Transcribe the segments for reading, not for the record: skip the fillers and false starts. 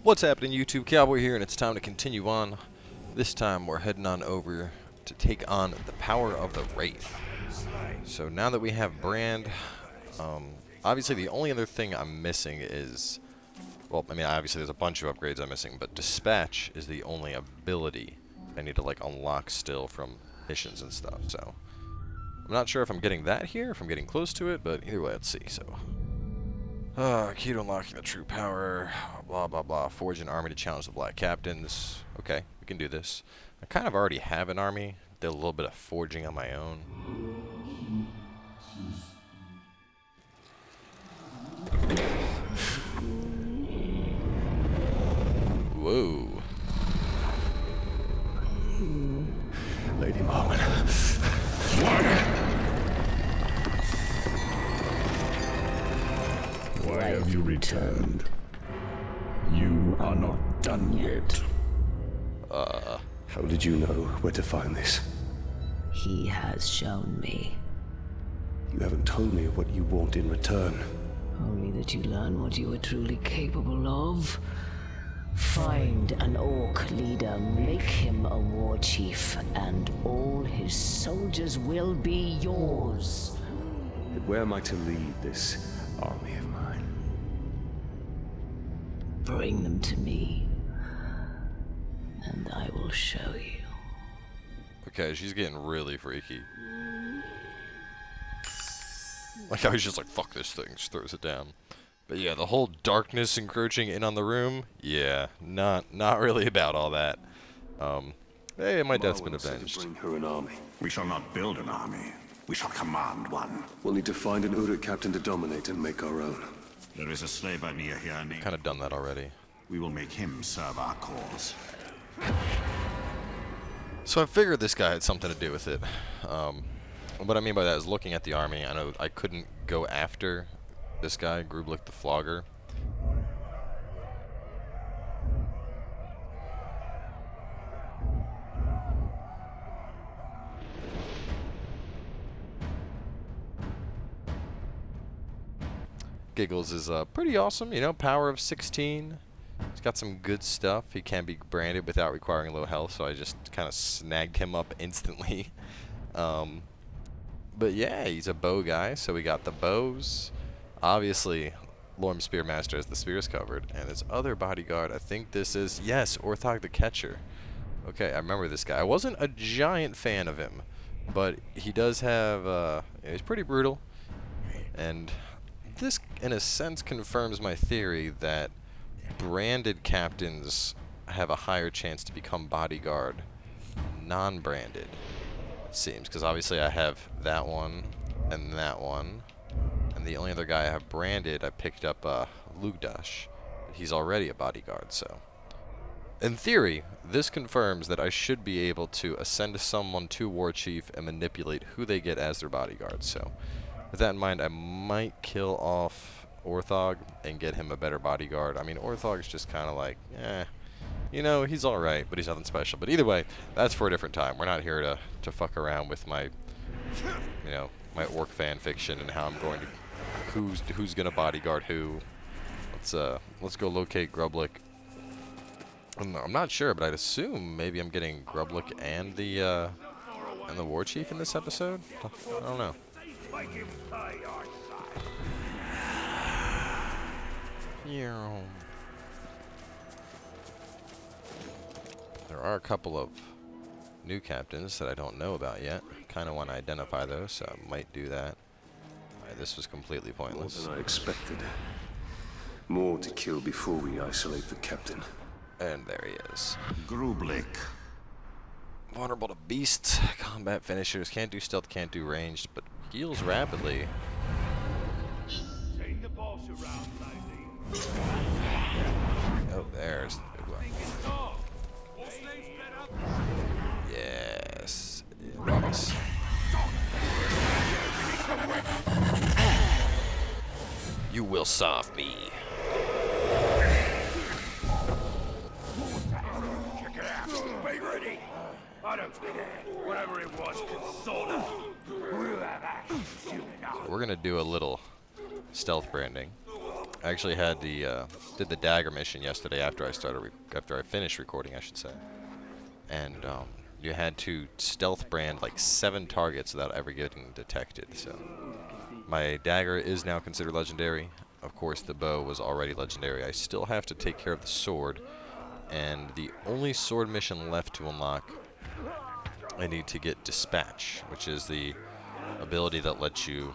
What's happening, YouTube? Cowboy here, and it's time to continue on. This time we're heading on over to take on the power of the Wraith. So now that we have Brand, obviously the only other thing I'm missing is, well, I mean, obviously there's a bunch of upgrades I'm missing, but Dispatch is the only ability I need to like unlock still from missions and stuff. So I'm not sure if I'm getting that here, if I'm getting close to it, but either way, let's see. So. Key to unlocking the true power, blah blah blah. Forge an army to challenge the Black Captains. Okay, we can do this. I kind of already have an army. Did a little bit of forging on my own. Whoa. Lady Marwyn. Why have you returned? You are not done yet. How did you know where to find this? He has shown me. You haven't told me what you want in return. Only that you learn what you are truly capable of. Find an orc leader, make him a war chief, and all his soldiers will be yours. But where am I to lead this army of mine? Bring them to me, and I will show you. Okay, she's getting really freaky. Like how he's just like, fuck this thing, just throws it down. But yeah, the whole darkness encroaching in on the room, yeah, not really about all that. Hey, my debt's been avenged. Bring her an army. We shall not build an army. We shall command one. We'll need to find an Uruk captain to dominate and make our own. There is a slave idea here named... Kind of done that already. We will make him serve our cause. So I figured this guy had something to do with it. What I mean by that is looking at the army, I know I couldn't go after this guy, Grublik the Flogger. Giggles is pretty awesome, you know, power of 16. He's got some good stuff. He can be branded without requiring low health, so I just kind of snagged him up instantly. But yeah, he's a bow guy, so we got the bows. Obviously, Lorm Spearmaster has the spears covered, and his other bodyguard, I think this is, yes, Orthog the Catcher. Okay, I remember this guy. I wasn't a giant fan of him, but he does have, he's pretty brutal, and this, in a sense, confirms my theory that branded captains have a higher chance to become bodyguard non-branded, it seems, because obviously I have that one and that one, and the only other guy I have branded, I picked up Lugdash. He's already a bodyguard, so in theory this confirms that I should be able to ascend someone to war chief and manipulate who they get as their bodyguard. So with that in mind, I might kill off Orthog and get him a better bodyguard. I mean, Orthog's just kind of like, you know, he's alright, but he's nothing special. But either way, that's for a different time. We're not here to fuck around with my, you know, my orc fan fiction and how I'm going to, who's gonna bodyguard who. Let's go locate Grublik. I'm not sure, but I'd assume maybe I'm getting Grublik and the war chief in this episode. I don't know. There are a couple of new captains that I don't know about yet. Kind of want to identify those, so I might do that. Alright, this was completely pointless. More than I expected. More to kill before we isolate the captain. And there he is. Grublik. Vulnerable to beasts, combat finishers, can't do stealth, can't do ranged, but heals rapidly. Take the boss around, lady. Oh, there's the big one. Yes. Nice. You will solve me. Check it out. Be ready. I don't care. Whatever it was, console it. So we're gonna do a little stealth branding. I actually had the did the dagger mission yesterday after I finished recording, I should say. And you had to stealth brand like 7 targets without ever getting detected. So my dagger is now considered legendary. Of course, the bow was already legendary. I still have to take care of the sword, and the only sword mission left to unlock, I need to get Dispatch, which is the ability that lets you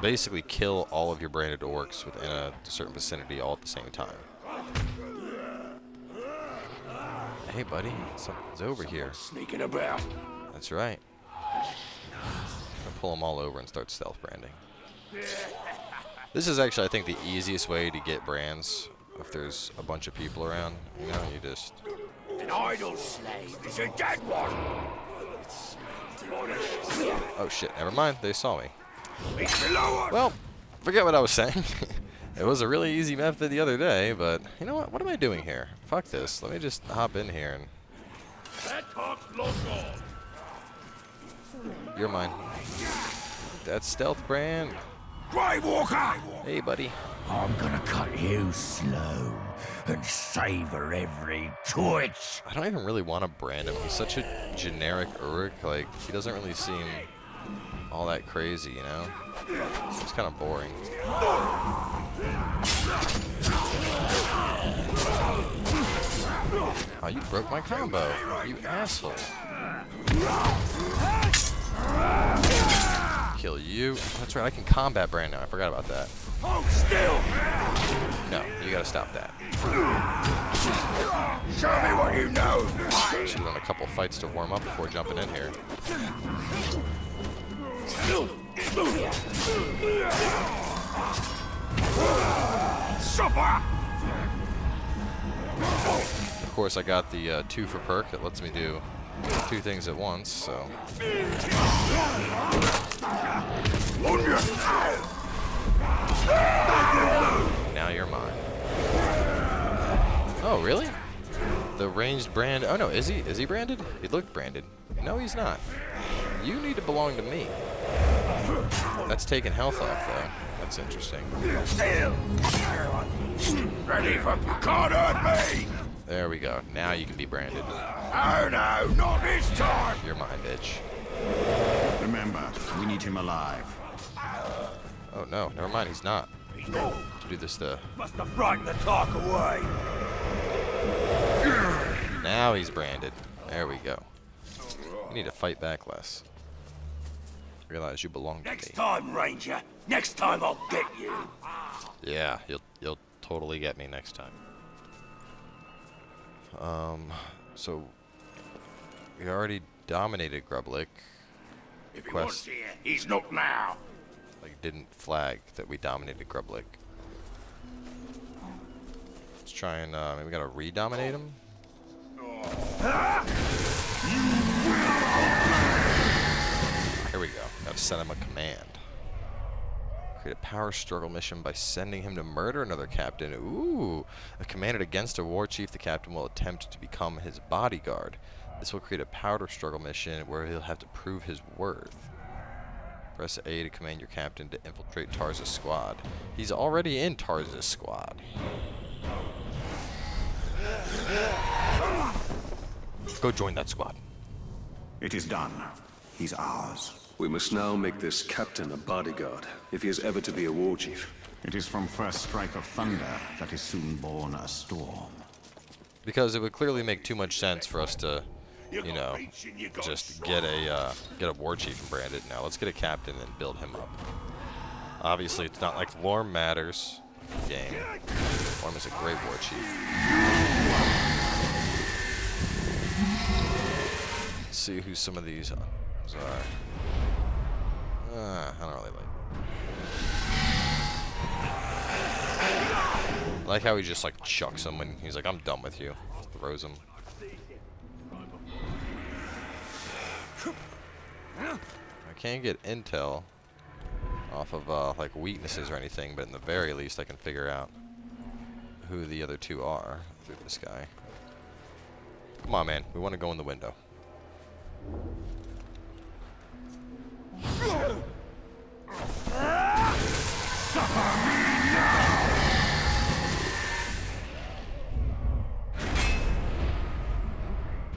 basically kill all of your branded orcs within a certain vicinity all at the same time. Hey, buddy, something's over here. Sneaking about. That's right. I'm gonna pull them all over and start stealth branding. This is actually, I think, the easiest way to get brands if there's a bunch of people around. You know, you just... An idle slave is a dead one. Oh shit, never mind, they saw me. It's below us. Well, forget what I was saying. It was a really easy method the other day, but you know what? What am I doing here? Fuck this. Let me just hop in here and... That talk's long gone. You're mine. That's stealth brand. Grey Walker! Hey, buddy. I'm gonna cut you slow and savor every twitch. I don't even really want to brand him. He's such a generic Uruk. Like, he doesn't really seem all that crazy, you know? It's kind of boring. Oh, you broke my combo. You asshole. Kill you. That's right, I can combat brand now. I forgot about that. Hold still! No, you gotta stop that. Show me what you know! Should have done a couple fights to warm up before jumping in here. Supper! Of course, I got the 2 for perk that lets me do 2 things at once, so... Now you're mine. Oh, really? The ranged brand... Oh, no, is he branded? He looked branded. No, he's not. You need to belong to me. That's taking health off, though. That's interesting. Ready for... Can't hurt me! There we go. Now you can be branded. Oh no, not this time! You're mine, bitch. Remember, we need him alive. Oh, no. Never mind. He's not. To do this, Must have frightened the talk away. Now he's branded. There we go. You need to fight back less. Realize you belong to me. Next time, Ranger. Next time I'll get you. Yeah, you'll totally get me next time. So we already dominated Grublick. If he wants here, he's not now. Like, didn't flag that we dominated Grublick. Let's try and maybe we gotta re-dominate him. Here we go. Gotta send him a command. Create a power struggle mission by sending him to murder another captain. Ooh! If commanded against a war chief, the captain will attempt to become his bodyguard. This will create a power struggle mission where he'll have to prove his worth. Press A to command your captain to infiltrate Tarza's squad. He's already in Tarza's squad. Go join that squad. It is done. He's ours. We must now make this captain a bodyguard, if he is ever to be a war chief. It is from first strike of thunder that is soon born a storm. Because it would clearly make too much sense for us to, you know, just get a war chief and brand it. Now let's get a captain and build him up. Obviously, it's not like Lorm matters. Game. Lorm is a great war chief. Let's see who some of these are. I don't really like how he just like chucks him when he's like, I'm done with you. Throws him. I can't get intel off of like weaknesses or anything, but in the very least I can figure out who the other 2 are through this guy. Come on, man. We want to go in the window.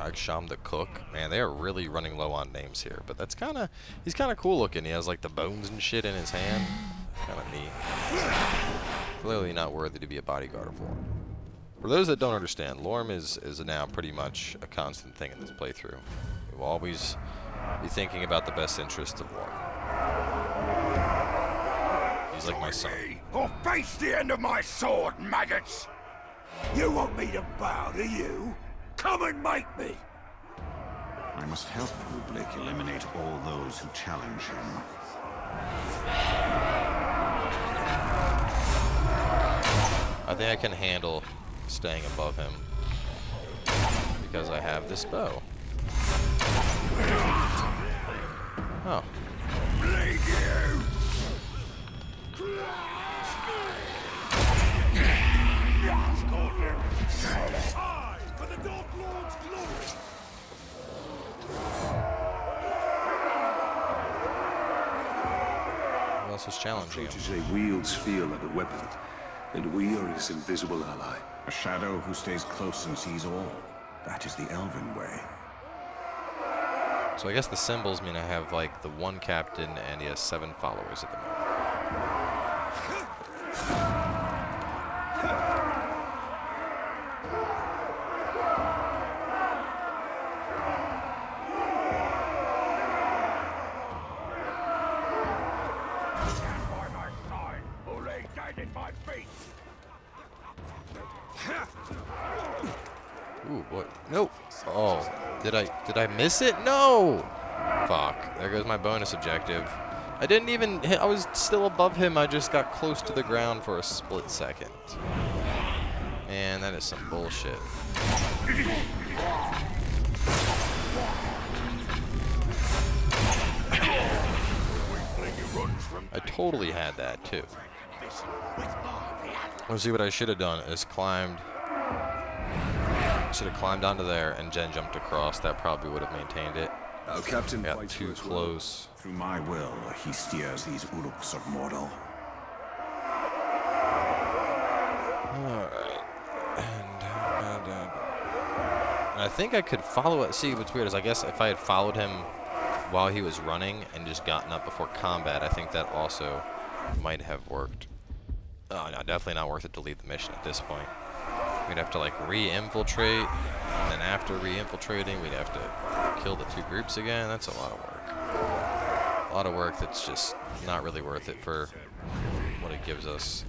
Kagsham the Cook. Man, they are really running low on names here. But that's kind of, he's kind of cool looking. He has like the bones and shit in his hand. Kind of neat. Clearly not worthy to be a bodyguard of Lorm. For those that don't understand, Lorm is now pretty much a constant thing in this playthrough. We'll always be thinking about the best interest of Lorm. He's like my son. Or face the end of my sword, maggots! You want me to bow to you? Come and make me! I must help Public eliminate all those who challenge him. I think I can handle staying above him because I have this bow. Oh. Who else is challenging him? Protege wields fear like a weapon, and we are his invisible ally. A shadow who stays close and sees all. That is the Elven way. So I guess the symbols mean I have like the one captain and he has 7 followers at the moment. Stand by my side, or lay dead at my feet! Ooh, what? Nope. Oh, did I miss it? No! Fuck. There goes my bonus objective. I didn't even hit, I was still above him. I just got close to the ground for a split second. Man, that is some bullshit. I totally had that too. Let's see what I should have done is climbed. Should have climbed onto there and then jumped across. That probably would have maintained it. Our captain Got fights too for us well. close. Through my will, he steers these Uruks of Mordor. Alright. And I think I could follow it. See, what's weird is I guess if I had followed him while he was running and just gotten up before combat, I think that also might have worked. Oh, no, definitely not worth it to leave the mission at this point. We'd have to like re-infiltrate, and then after re-infiltrating, we'd have to kill the 2 groups again. That's a lot of work. A lot of work that's just not really worth it for what it gives us.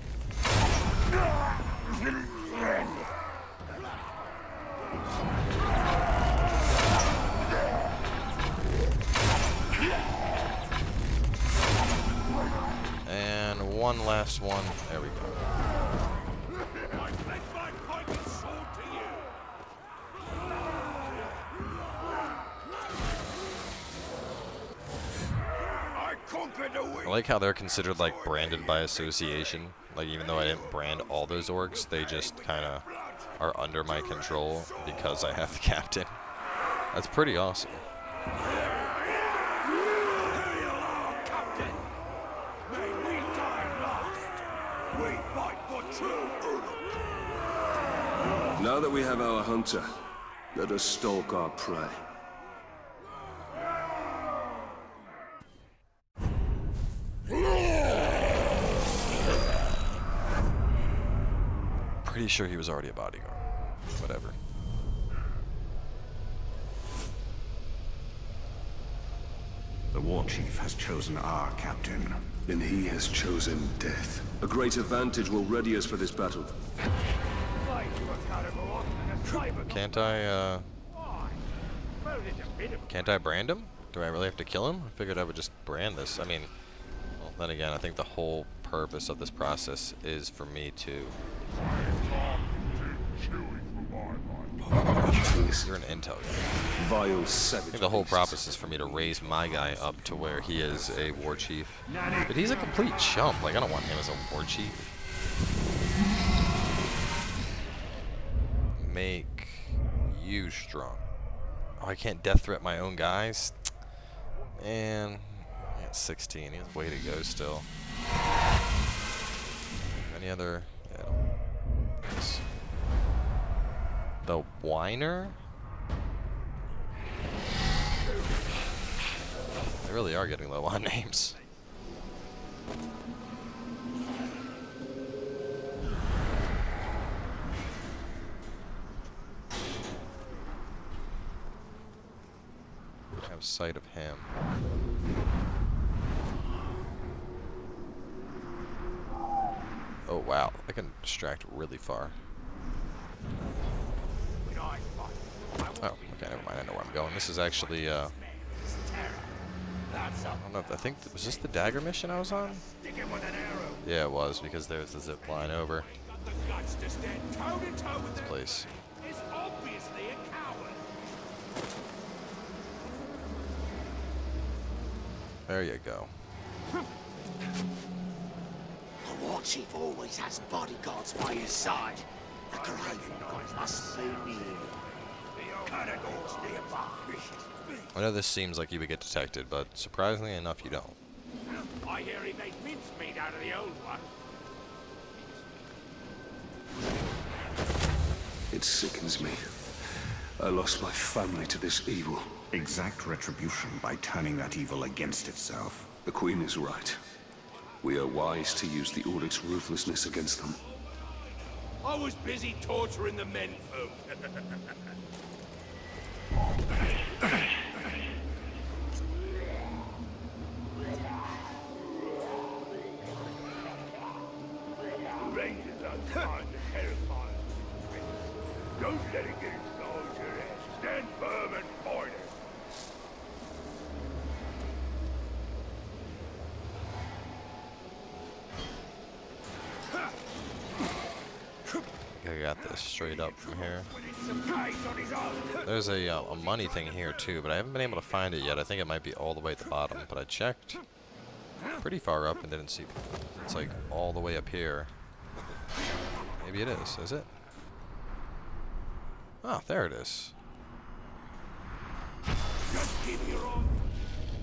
And one last one. There we go. I like how they're considered like branded by association. Like even though I didn't brand all those orcs, they just kind of are under my control because I have the captain. That's pretty awesome. Now that we have our hunter, let us stalk our prey. Pretty sure he was already a bodyguard. Whatever. The war chief has chosen our captain. And he has chosen death. A great advantage will ready us for this battle. Can't I brand him? Do I really have to kill him? I figured I would just brand this. I mean, well, then again, I think the whole purpose of this process is for me to... You're an intel guy. Vile I savage. think the whole purpose is for me to raise my guy up to where he is a war chief. But he's a complete chump. Like, I don't want him as a war chief. Make you strong. Oh, I can't death threat my own guys? Man, he has 16. He has way to go still. Any other... Yeah, yes. The Whiner? They really are getting low on names. Have sight of him. Oh wow, I can distract really far. Oh, okay, never mind. I know where I'm going. This is actually, I don't know if, I think, was this the dagger mission I was on? Yeah, it was, because there's the zip line over this place. There you go. The war chief always has bodyguards by his side. The Graven God must be near. I know this seems like you would get detected, but surprisingly enough, you don't. I hear he made mincemeat out of the old one. It sickens me. I lost my family to this evil. Exact retribution by turning that evil against itself. The Queen is right. We are wise to use the Oric's ruthlessness against them. I was busy torturing the menfolk. Rangers unkind and terrifying. Don't let it get inside your head. Stand firm and fight it. I got this straight up from here. There's a money thing here too, but I haven't been able to find it yet. I think it might be all the way at the bottom, but I checked pretty far up and didn't see. It's like all the way up here. Maybe it is it? Oh, there it is.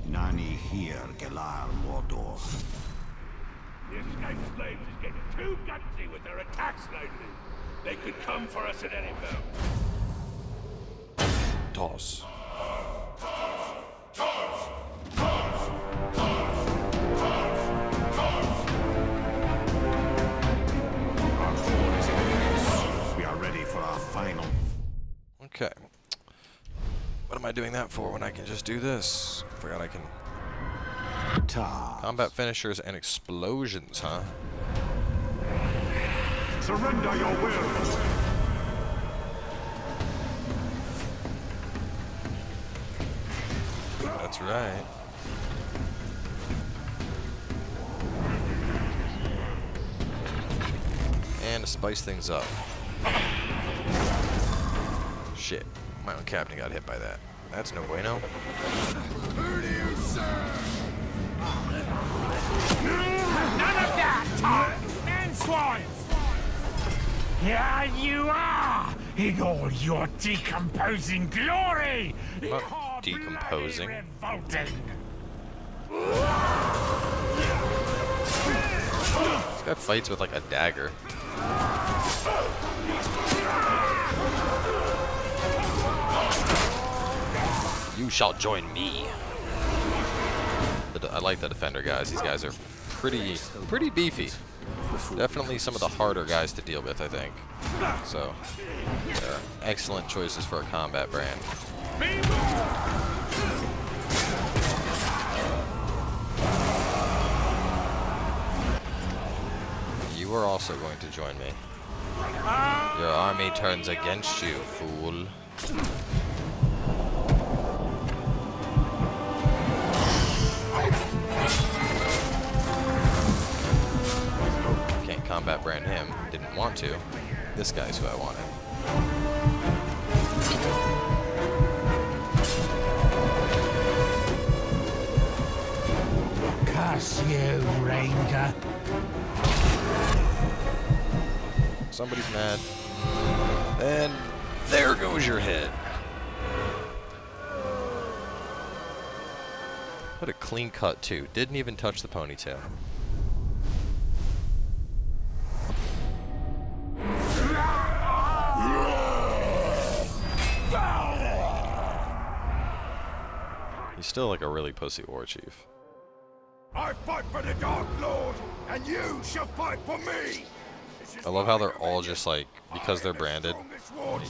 Nani here, Gelar Mordor. The escaped slaves is getting too gutsy with their attacks lately. They could come for us at any moment. Toss. We are ready for our final. Okay. What am I doing that for when I can just do this? Forgot I can. Combat finishers and explosions, huh? Surrender your will. That's right. And to spice things up. Shit. My own captain got hit by that. That's no bueno. Who do you serve? None of that! And swine! Here you are! In all your decomposing glory! Not decomposing. Revolting! This guy fights with like a dagger. You shall join me. I like the defender guys. These guys are pretty beefy. Definitely some of the harder guys to deal with, I think. So, they're excellent choices for a combat brand. You are also going to join me. Your army turns against you, fool. Can't combat brand him. Didn't want to. This guy's who I wanted. Curse you, Ranger. Somebody's mad. And there goes your head. What a clean cut, too. Didn't even touch the ponytail. He's still like a really pussy war chief. I fight for the Dark Lord, and you shall fight for me. I love how they're all just like, because they're branded,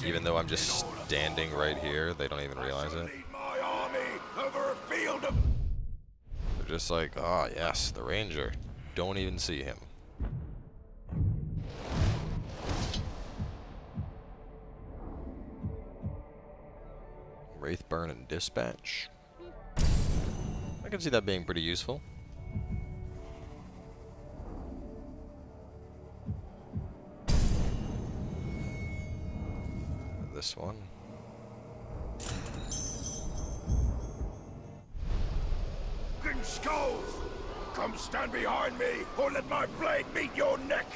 even though I'm just standing right here, they don't even realize it. They're just like, ah, yes, the ranger. Don't even see him. Wraith burn and dispatch. I can see that being pretty useful. This one. Skulls! Come stand behind me, or let my blade meet your neck!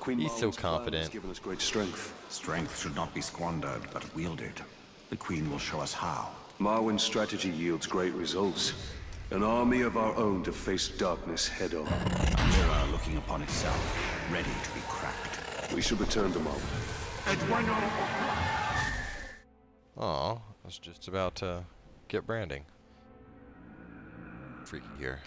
He's so confident. Has given us great strength. Strength should not be squandered, but wielded. The Queen will show us how. Marwen's strategy yields great results. An army of our own to face darkness head on. A mirror looking upon itself, ready to be cracked. We should return to Marwen. Aw, I was just about to get branding. Freaky here.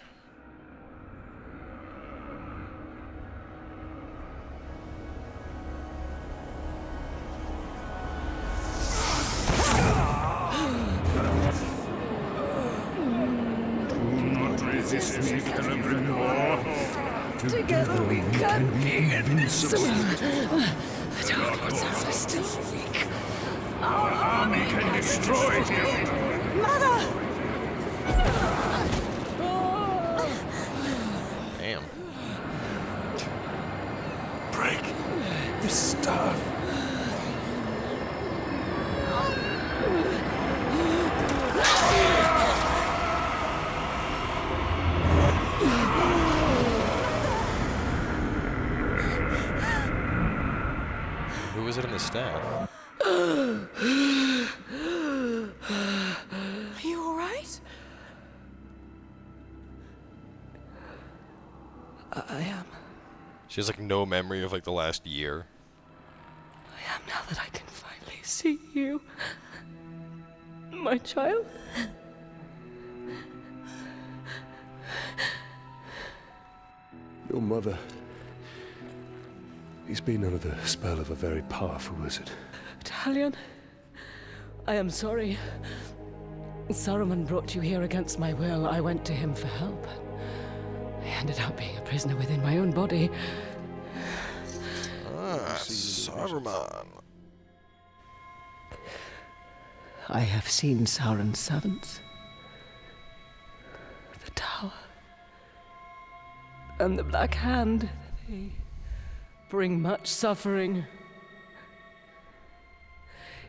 Together we can be invincible. The Dark Lords are still weak. Our army can destroy you! Mother! Damn. Break the staff. Who was it in the staff? Are you all right? I am. She has like no memory of like the last year. I am now that I can finally see you. My child. Your mother. He's been under the spell of a very powerful wizard. Talion, I am sorry. Sauron brought you here against my will. I went to him for help. I ended up being a prisoner within my own body. Ah, Sauron. I have seen Sauron's servants. The tower. And the Black Hand. They bring much suffering.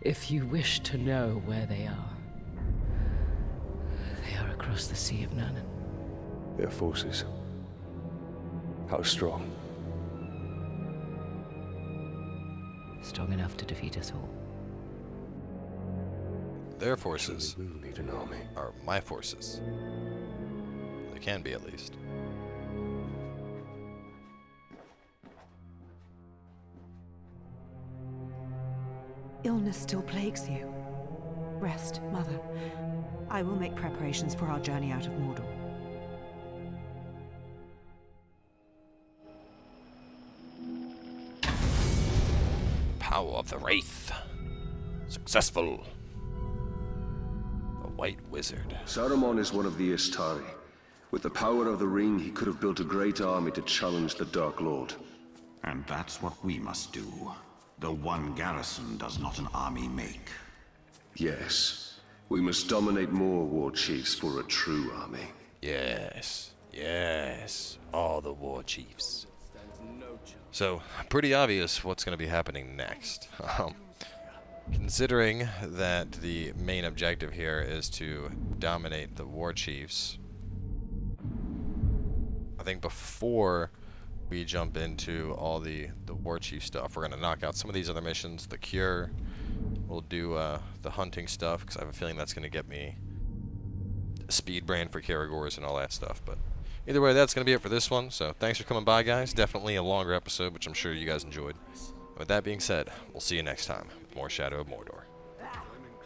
If you wish to know where they are across the Sea of Nurnen. Their forces. How strong? Strong enough to defeat us all. Their forces We will need an army. are my forces. They can be, at least. Illness still plagues you. Rest, Mother. I will make preparations for our journey out of Mordor. Power of the Wraith. Successful. The White Wizard. Saruman is one of the Istari. With the power of the ring, he could have built a great army to challenge the Dark Lord. And that's what we must do. The one garrison does not an army make. Yes. We must dominate more war chiefs for a true army. Yes. Yes. All the war chiefs. So, pretty obvious what's going to be happening next. Considering that the main objective here is to dominate the war chiefs, I think before we jump into all the war chief stuff, we're going to knock out some of these other missions. The Cure. We'll do the hunting stuff, because I have a feeling that's going to get me a speed brand for Caragors and all that stuff. But either way, that's going to be it for this one. So thanks for coming by, guys. Definitely a longer episode, which I'm sure you guys enjoyed. With that being said, we'll see you next time with more Shadow of Mordor.